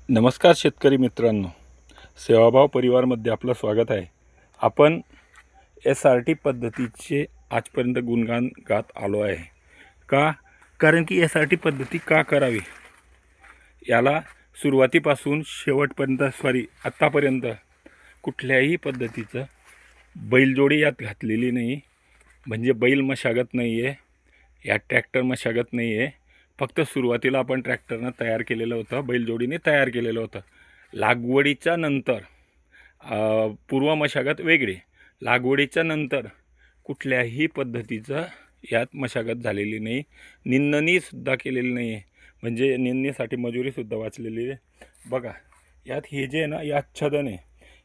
नमस्कार शेतकरी मित्रांनो, सेवाभाव परिवारमध्ये आपलं स्वागत आहे. आपण SRT पद्धतीचे आजपर्यंत गुणगान गात आलो आहे. का? कारण की SRT पद्धती का करावी याला सुरुवातीपासून शेवटपर्यंत आत्तापर्यंत कुठल्याही पद्धतीचं बैलजोडी यात घातलेली नाही. म्हणजे बैल मशागत नाही आहे, यात ट्रॅक्टर मशागत नाही आहे. फक्त सुरुवातीला आपण ट्रॅक्टरनं तयार केलेलं होतं, बैलजोडीने तयार केलेलं होतं. लागवडीच्या नंतर पूर्व मशागत वेगळी, लागवडीच्या नंतर कुठल्याही पद्धतीचं यात मशागत झालेली नाही. निंदणीसुद्धा केलेली नाही आहे. म्हणजे निंदणीसाठी मजुरीसुद्धा वाचलेली आहे. बघा, यात हे जे आहे ना, हे आच्छादन आहे.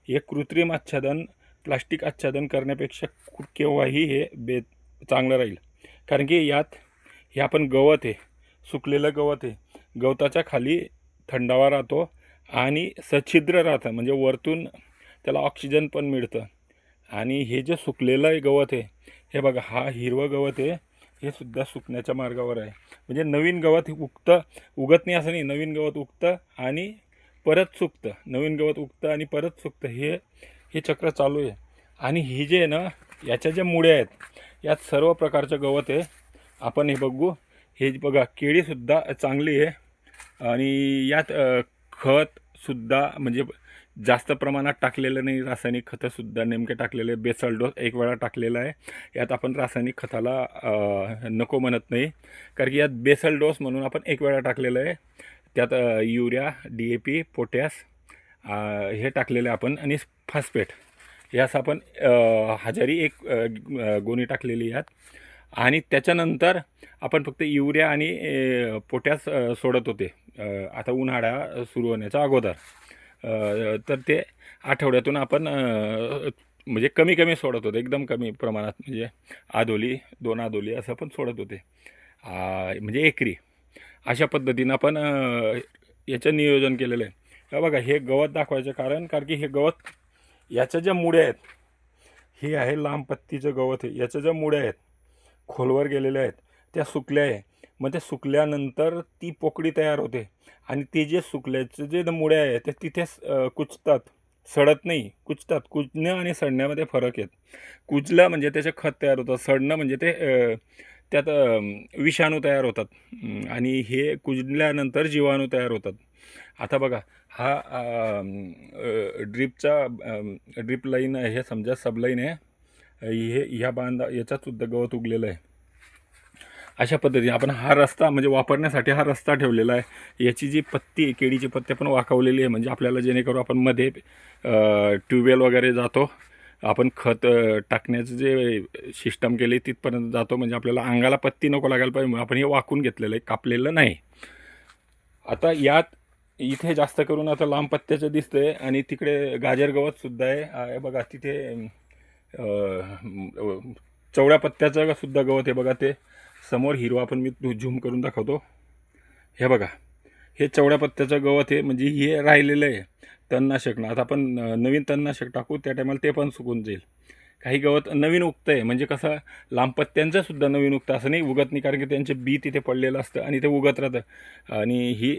हे कृत्रिम आच्छादन, प्लास्टिक आच्छादन करण्यापेक्षा केव्हाही हे चांगलं राहील. कारण की यात हे आपण गवत आहे, सुकलेलं गवत आहे. गवताच्या खाली थंडावा राहतो आणि सच्छिद्र राहतं, म्हणजे वरतून त्याला ऑक्सिजन पण मिळतं. आणि हे जे सुकलेलं गवत आहे, हे बघा, हा हिरवं गवत आहे, हे सुद्धा सुकण्याच्या मार्गावर आहे. म्हणजे नवीन गवत उगत नाही असं नाही, नवीन गवत उगतं आणि परत सुकतं, नवीन गवत उगतं आणि परत सुकतं, हे चक्र चालू आहे. आणि हे जे आहे ना, याच्या ज्या मुळ्या आहेत, यात सर्व प्रकारचं गवत आहे. आपण हे बघू, हे बघा, केळीसुद्धा चांगली आहे. आणि यात खतसुद्धा म्हणजे जास्त प्रमाणात टाकलेलं नाही, रासायनिक खतंसुद्धा नेमके टाकलेले. बेसल डोस एक वेळा टाकलेला आहे. यात आपण रासायनिक खताला नको म्हणत नाही, कारण की यात बेसल डोस म्हणून आपण एक वेळा टाकलेलं आहे. त्यात युरिया, DAP, पोटॅश हे टाकलेलं आहे आपण, आणि फॉस्फेट यास आपण हजारी एक गोणी टाकलेली यात. आणि त्याच्यानंतर आपण फक्त युरिया आणि पोटॅश सोडत होते आता उन्हाळा सुरू होण्याच्या अगोदर. तर ते आठवड्यातून आपण म्हणजे कमी कमी सोडत होते, एकदम कमी प्रमाणात, म्हणजे आदोली 2 आदोली असं पण सोडत होते, म्हणजे एकरी. अशा पद्धतीनं आपण याचं नियोजन केलेलं आहे. हे बघा, हे गवत दाखवायचं कारण की हे गवत, याच्या ज्या मुळ्या आहेत, हे आहे लांब पत्तीचं गवत आहे. याच्या ज्या मुळ्या आहेत खोलवर गेलेल्या आहेत, त्या सुकल्या आहे. मग ते सुकल्यानंतर ती पोकळी तयार होते, आणि ते जे सुकल्याचे जे मुळ्या आहेत ते तिथेच कुजतात, सडत नाही, कुजतात. कुजणं आणि सडण्यामध्ये फरक आहेत. कुजलं म्हणजे त्याचे खत तयार होतं, सडणं म्हणजे ते त्यात विषाणू तयार होतात, आणि हे कुजल्यानंतर जीवाणू तयार होतात. आता बघा, हा ड्रीप लाईन आहे, हे समजा सबलाईन आहे. ह्या याच्यातसुद्धा गवत उगलेलं आहे. अशा पद्धतीने आपण हा रस्ता, म्हणजे वापरण्यासाठी हा रस्ता ठेवलेला आहे. याची जी पत्ती, केळीची पत्ती पण वाकवलेली आहे, म्हणजे आपल्याला जेणेकरून आपण मध्ये ट्यूबवेल वगैरे जातो, आपण खत टाकण्याचं जे सिस्टम केली तिथपर्यंत जातो, म्हणजे आपल्याला अंगाला पत्ती नको लागायला पाहिजे, आपण हे वाकून घेतलेलं आहे, कापलेलं नाही. आता यात इथे जास्त करून आता लांब पत्त्याचं दिसतंय, आणि तिकडे गाजर गवतसुद्धा आहे. बघा, तिथे चवड्या पत्त्याचं सुद्धा गवत आहे. बघा, ते समोर हिरवा, आपण मी झूम करून दाखवतो. हे बघा, हे चवड्या पत्त्याचं गवत आहे, म्हणजे हे राहिलेलं आहे तणनाशकनं. आता आपण नवीन तणनाशक टाकू, त्या टायमाला ते पण सुकून जाईल. काही गवत नवीन उगतं आहे, म्हणजे कसं, लांब पत्त्यांचंसुद्धा नवीन उगतं असं नाही, उगत नाही, कारण की त्यांचे बी तिथे पडलेलं असतं आणि ते उगत राहतं, आणि ही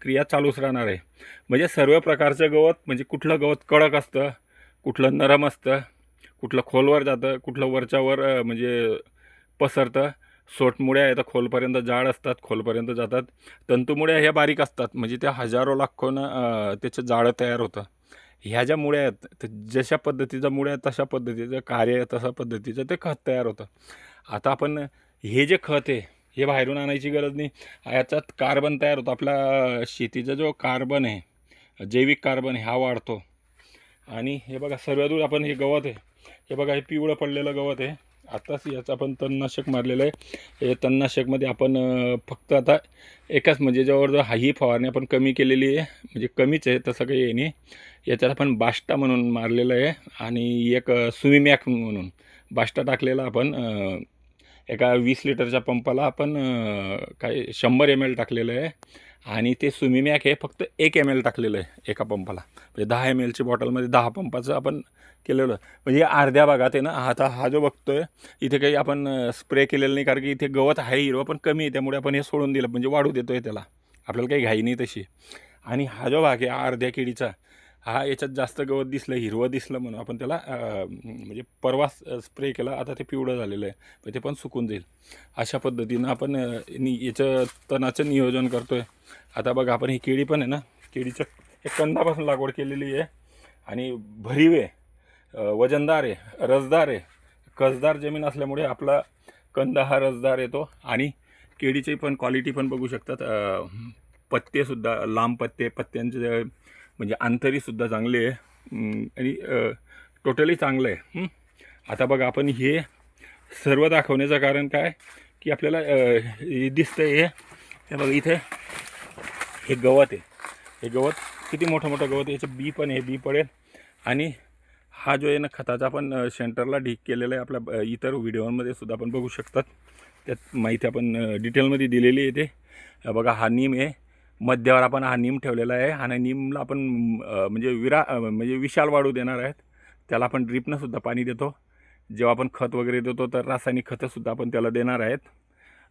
क्रिया चालूच राहणार आहे. म्हणजे सर्व प्रकारचं गवत, म्हणजे कुठलं गवत कडक असतं, कुठलं नरम असतं, कुठलं खोलवर जातं, कुठलं वरच्यावर म्हणजे पसरतं. सोटमुळ्या आहेत खोलपर्यंत जाड असतात, खोलपर्यंत जातात. तंतुमुळ्या ह्या बारीक असतात, म्हणजे त्या हजारो लाखोनं त्याचं जाळं तयार होतं. ह्या ज्या मुळ्या आहेत, तर जशा पद्धतीच्या मुळ्या आहेत तशा पद्धतीचं कार्य, तशा पद्धतीचं ते खत तयार होतं. आता आपण हे जे खत आहे, हे बाहेरून आणायची गरज नाही. याच्यात कार्बन तयार होतं. आपला शेतीचा जो कार्बन आहे, जैविक कार्बन, हा वाढतो. आणि हे बघा, सर्वात आपण हे गवत आहे, हे बघा, हे पिवळं पडलेलं गवत आहे. आताच याचं आपण तणनाशक मारलेलं आहे. हे तणनाशकमध्ये आपण फक्त आता एकाच, म्हणजे जवळजवळ ही फवारणी आपण कमी केलेली आहे, म्हणजे कमीच आहे तसं काही आहे नाही. याच्यात आपण बास्टा म्हणून मारलेलं आहे, आणि एक सुमिमॅक म्हणून बास्टा टाकलेला आपण. एका 20 लिटरच्या पंपाला आपण काय 100 ml टाकलेलं आहे, आणि ते सुमिमॅक हे फक्त 1 ml टाकलेलं आहे एका पंपाला. म्हणजे 10 mlची बॉटलमध्ये 10 पंपाचं आपण केलेलं. म्हणजे अर्ध्या भागात आहे ना. आता हा जो बघतोय, इथे काही आपण स्प्रे केलेलं नाही, कारण की इथे गवत आहे हिरवं पण कमी आहे, त्यामुळे आपण हे सोडून दिलं, म्हणजे वाढू देतोय त्याला, आपल्याला काही घाई नाही तशी. आणि हा जो भाग आहे अर्ध्या केळीचा, हा याच्यात जास्त गवत दिसलं, हिरवं दिसलं म्हणून आपण त्याला म्हणजे परवा स्प्रे केला, आता ते पिवळं झालेलं आहे, पण ते पण सुकून जाईल. अशा पद्धतीनं आपण याचं तणाचं नियोजन करतो आहे. आता बघा आपण ही केळी पण आहे ना, केळीच्या एक कंदापासून लागवड केलेली आहे आणि भरीव आहे, वजनदार आहे, रसदार आहे. कसदार जमीन असल्यामुळे आपला कंद हा रसदार येतो. आणि केळीची पण क्वालिटी पण बघू शकतात, पत्तेसुद्धा लांब पत्ते, पत्त्यांचे म्हणजे अंतरीसुद्धा चांगले आहे आणि टोटली चांगलं आहे. आता बघा आपण हे सर्व दाखवण्याचं कारण काय की आपल्याला हे दिसतं हे बघा इथे हे गवत आहे, हे गवत किती मोठं मोठं गवत आहे, याचं बी पण आहे, बी पडेल. आणि हा जो आहे ना खताचा आपण सेंटरला ढीक केलेला आहे, आपल्या इतर व्हिडिओमध्ये सुद्धा आपण बघू शकतात, त्यात माहिती आपण डिटेलमध्ये दिलेली आहे. ते बघा हा नीम आहे, मध्यावर आपण हा नीम ठेवलेला आहे आणि नीमला आपण म्हणजे म्हणजे विशाल वाढू देणार आहेत. त्याला आपण ड्रिपनं सुद्धा पाणी देतो. जेव्हा आपण खत वगैरे देतो तर रासायनिक खतंसुद्धा आपण त्याला देणार आहेत.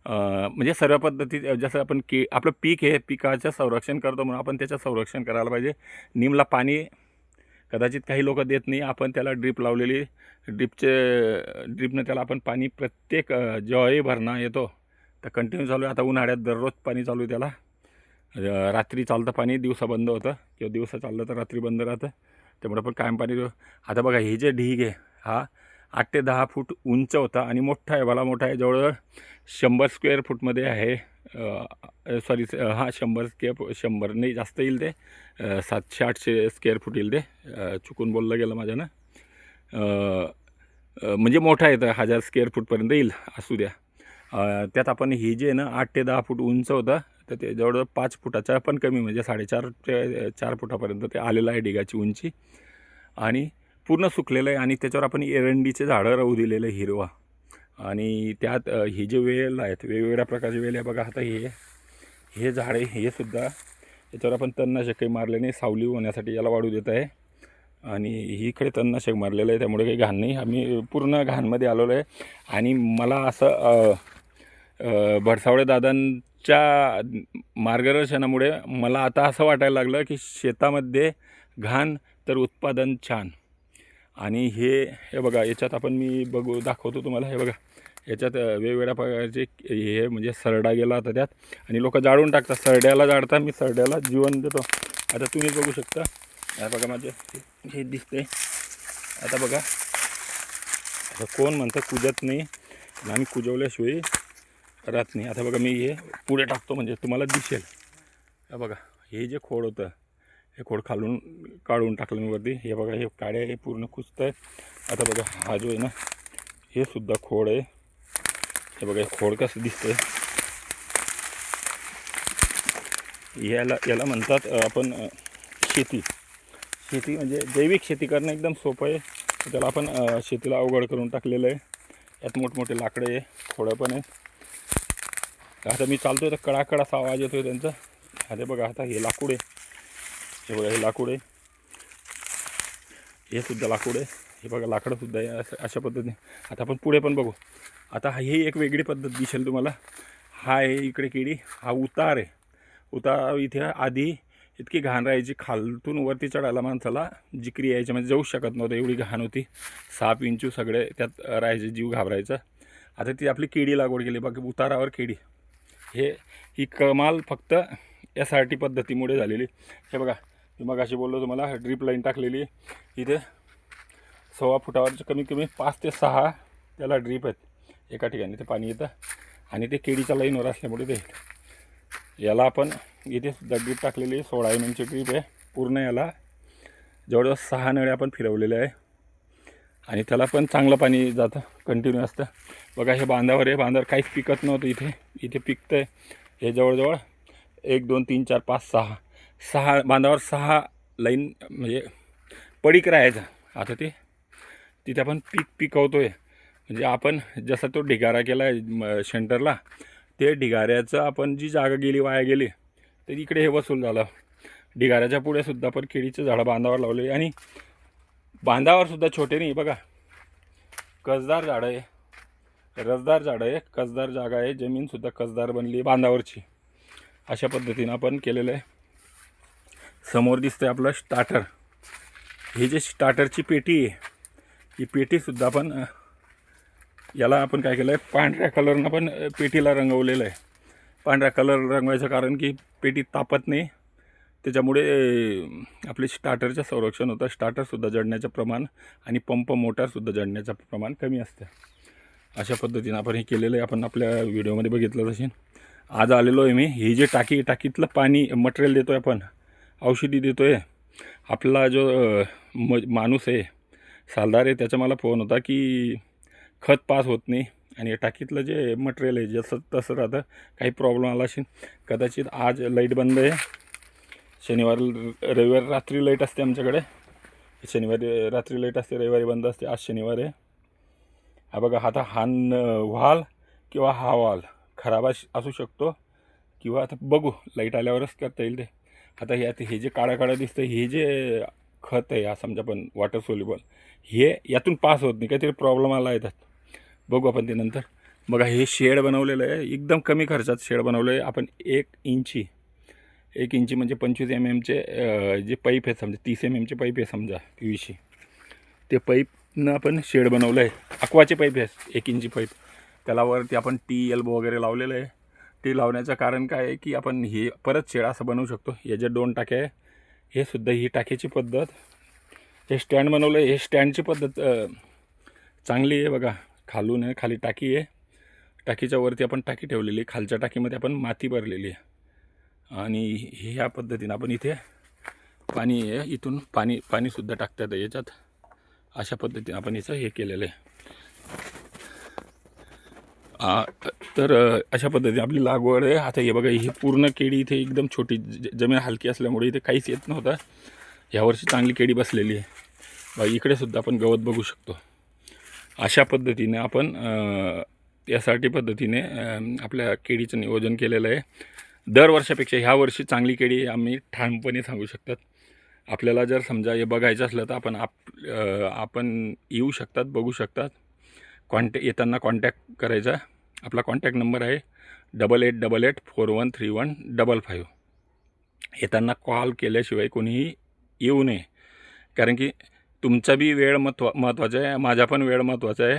म्हणजे सर्व पद्धती जसं आपण आपलं पीक आहे, पिकाचं संरक्षण करतो म्हणून आपण त्याचं संरक्षण करायला पाहिजे. नीमला पाणी कदाचित काही लोक देत नाही, आपण त्याला ड्रीप लावलेली, ड्रीपनं त्याला आपण पाणी प्रत्येक जेव्हाही भरणा येतो तर कंटिन्यू चालू आहे. आता उन्हाळ्यात दररोज पाणी चालू आहे त्याला, रात्री चालतं पाणी, दिवसा बंद होतं, किंवा दिवसा चाललं तर रात्री बंद राहतं, त्यामुळे पण कायम पाणी. आता बघा हे जे ढीग आहे हा 8 ते 10 फूट उंच होता आणि मोठा आहे, भला मोठा आहे, जवळजवळ 100 स्क्वेअर फूटमध्ये आहे. सॉरी हां 100 नाही जास्त येईल ते, 700-800 स्क्वेअर फूट येईल ते, चुकून बोललं गेलं माझ्यानं. म्हणजे मोठा आहे तर 1000 स्क्वेअर फूटपर्यंत येईल, असू द्या. त्यात आपण ही जे आहे ना 8 ते 10 फूट उंच होतं, तर ते जवळजवळ 5 फुटाच्या पण कमी, म्हणजे 4.5 ते 4 फुटापर्यंत ते आलेलं आहे ढिगाची उंची. आणि पूर्ण सुकलेलं आहे आणि त्याच्यावर आपण एरंडीचे झाडं राहू दिलेलं आहे हिरवा. आणि त्यात हे जे वेल आहेत, वेगवेगळ्या प्रकारचे वेल आहे बघा. आता हे झाड आहे, हे सुद्धा याच्यावर आपण तणनाशक काही मारले नाही, सावली होण्यासाठी याला वाढू देत आहे. आणि इकडे तणनाशक मारलेलं आहे, त्यामुळे काही घाण नाही. आम्ही पूर्ण घाणमध्ये आलेलो आहे. आणि मला असं भडसावळे दादांच्या मार्गदर्शनामुळे मला आता असं वाटायला लागलं की शेतामध्ये घाण तर उत्पादन छान. आणि हे बघा याच्यात आपण मी दाखवतो तुम्हाला. हे बघा याच्यात वेगवेगळ्या प्रकारचे हे म्हणजे सरडा गेला होता त्यात, आणि लोक जाळून टाकतात, सरड्याला जाळतात, मी सरड्याला जीवन देतो. आता तुम्ही बघू शकता, हे बघा माझे हे दिसते. आता बघा आता कोण म्हणतं कुजत नाही, आम्ही कुजवल्याशिवाय राहत नाही. आता बघा मी हे पुढे टाकतो म्हणजे तुम्हाला दिसेल. हे बघा हे जे खोड होतं, हे खोड खालून काढून टाकलं मी वरती. हे बघा हे काड्या हे पूर्ण कुजतं आहे. आता बघा हा जो आहे ना हे सुद्धा खोड आहे. हे बघा हे खोड कसं दिसतंय. याला म्हणतात आपण शेती म्हणजे जैविक शेती करणं एकदम सोपं आहे. त्याला आपण शेतीला अवघड करून टाकलेलं आहे. यात मोठमोठे लाकडं आहे, खोडं पण आहे. आता मी चालतो आहे तर कडाकड असा आवाज येतो आहे त्यांचा. आता बघा आता हे लाकूड आहे, हे बघा हे लाकूड आहे, हे सुद्धा लाकूड आहे. हे बघा लाकडंसुद्धा आहे अशा पद्धतीने. आता आपण पुढे पण बघू. आता ही एक वेगळी पद्धत दिसेल तुम्हाला. हा आहे इकडे केळी, हा उतार आहे. उतार इथे आधी इतकी घाण राहायची, खालतून वरती चढायला माणसाला जिकरी यायची, म्हणजे जाऊ शकत नव्हतं, एवढी घाण होती. साप विंचू सगळे त्यात राहायचे, जीव घाबरायचा. आता ती आपली केळी लागवड केली बाकी उतारावर केळी. ही कमाल फक्त SRT पद्धतीमुळे झालेली. हे बघा मी मगाशी बोललो तुम्हाला, ड्रीप लाईन टाकलेली इथे 1.25 फुटावरचं कमीत कमी 5 ते 6 त्याला ड्रीप आहेत एका ठिकाणी, ते पाणी येतं. आणि ते केळीच्या लाईनवर असल्यामुळे ते याला आपण इथे सुद्धा ड्रीप टाकलेली 16 mm ड्रीप आहे. पूर्ण याला जवळजवळ 6 नळ्या आपण फिरवलेल्या आहे आणि त्याला पण चांगलं पाणी जातं, कंटिन्यू असतं. बघा हे बांधावर आहे, बांधावर काहीच पिकत नव्हतं, इथे पिकतं आहे. हे जवळजवळ 1 2 3 4 5 6 बांधावर 6 लाईन म्हणजे पडीक राहायचं. आता तिथे आपण पिकवतो आहे. म्हणजे आपण जसा तो ढिगारा केला आहे सेंटरला, ते ढिगाऱ्याचं आपण जी जागा गेली वाया गेली तर इकडे हे वसूल झालं. ढिगाऱ्याच्या पुढे सुद्धा आपण केळीचं झाडं बांधावर लावले, आणि बांधावर सुद्धा छोटे नाही बघा, कसदार झाडं आहे, रसदार झाडं आहे, कसदार जागा आहे, जमीनसुद्धा कसदार बनली बांधावरची. अशा पद्धतीनं आपण केलेलं आहे. समोर दिसतं आहे आपलं स्टार्टर. ही जी स्टार्टरची पेटी आहे, ही पेटीसुद्धा आपण याला आपण काय केलं आहे, पांढऱ्या कलरनं पण पेटीला रंगवलेलं आहे. पांढऱ्या कलर रंगवायचं कारण की पेटी तापत नाही, त्याच्यामुळे आपले स्टार्टरचं संरक्षण होतं. स्टार्टरसुद्धा जळण्याचं प्रमाण आणि पंप मोटारसुद्धा जळण्याचं प्रमाण कमी असतं. अशा पद्धतीनं आपण हे केलेलं आहे. आपण आपल्या व्हिडिओमध्ये बघितलं तसे. आज आलेलो आहे मी. ही जे टाकीतलं पाणी मटेरियल देतो आहे, आपण औषधी देतो आहे. आपला जो माणूस आहे, सालदार आहे, त्याचा मला फोन होता की खत पास होत नाही आणि टाकीतलं जे मटेरियल आहे जसं तसं राहतं, काही प्रॉब्लेम आला असेल. कदाचित आज लाईट बंद आहे. रविवार रात्री लाईट असते आमच्याकडे. शनिवारी रात्री लाईट असते, रविवारी बंद असते. आज शनिवार आहे. हा बघा, आता हा व्हाल किंवा हा वाल खराब असू शकतो, किंवा आता बघू लाईट आल्यावरच करता येईल ते. आता हे जे काळं दिसतं, हे जे खत आहे, हा समजा पण वॉटर सोल्युबल, हे यातून पास होत नाही, काहीतरी प्रॉब्लेम आला येतात. बघू आपण ते नंतर. बघा, हे शेड बनवलेलं आहे, एकदम कमी खर्चात शेड बनवलं आहे आपण. 1 इंची म्हणजे 25 mmचे जे पाईप आहेत, समजा 30 mmचे पाईप आहे समजा PVC, ते पाईपनं आपण शेड बनवलं आहे. अक्वाचे पाईप आहे, 1 इंची पाईप. त्याला वरती आपण एल्बो वगैरे लावलेलं आहे. ते लावण्याचं कारण काय आहे की आपण हे परत शेड असं बनवू शकतो. या ज्या 2 टाक्या आहे, हे सुद्धा ही टाकीची पद्धत. हे स्टँड बनवलं आहे, हे स्टँडची पद्धत चांगली आहे. बघा, खालून आहे, खाली टाकी आहे, टाकीच्या वरती आपण टाकी ठेवलेली आहे, खालच्या टाकीमध्ये आपण माती भरलेली आहे. आणि ह्या पद्धतीनं आपण इथे पाणी आहे, इथून पाणीसुद्धा टाकतात याच्यात. अशा पद्धतीने आपण याचं हे केलेलं आहे. तर अशा पद्धतीने आपली लागवड आहे. आता हे बघा, ही पूर्ण केळी इथे एकदम छोटी, जमीन हलकी असल्यामुळे इथे काहीच येत नव्हतं. यावर्षी चांगली केळी बसलेली आहे. बघा, इकडेसुद्धा आपण गवत बघू शकतो. अशा पद्धतीने आपण यासाठी पद्धतीने आपल्या केळीचं नियोजन केलेलं आहे. दरवर्षापेक्षा ह्या वर्षी चांगली केळी आम्ही ठामपणे सांगू शकतात. आपल्याला जर समजा हे बघायचं असलं तर आपण येऊ शकतात, बघू शकतात. येताना कॉन्टॅक्ट करायचा. आपला कॉन्टॅक्ट नंबर आहे 8888413155. येताना कॉल केल्याशिवाय कोणीही येऊ नये, कारण की तुमचा बी वेळ महत्त्वाचा आहे, माझा पण वेळ महत्त्वाचा आहे.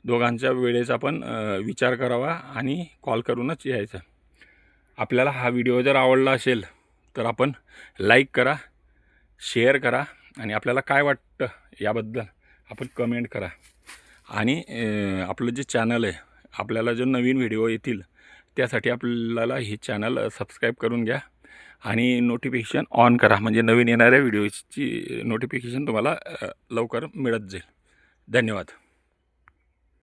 दोघांच्या वेळेचा पण विचार करावा आणि कॉल करूनच यायचं. आपल्याला हा व्हिडिओ जर आवडला असेल तर आपण लाईक करा, शेअर करा, आणि आपल्याला काय वाटतं याबद्दल आपण कमेंट करा. आणि आपलं जे चॅनल आहे, आपल्याला जो नवीन व्हिडिओ येतील त्यासाठी आपल्याला हे चॅनल सबस्क्राईब करून घ्या आणि नोटिफिकेशन ऑन करा, म्हणजे नवीन येणाऱ्या व्हिडिओची नोटिफिकेशन तुम्हाला लवकर मिळत जाईल. धन्यवाद.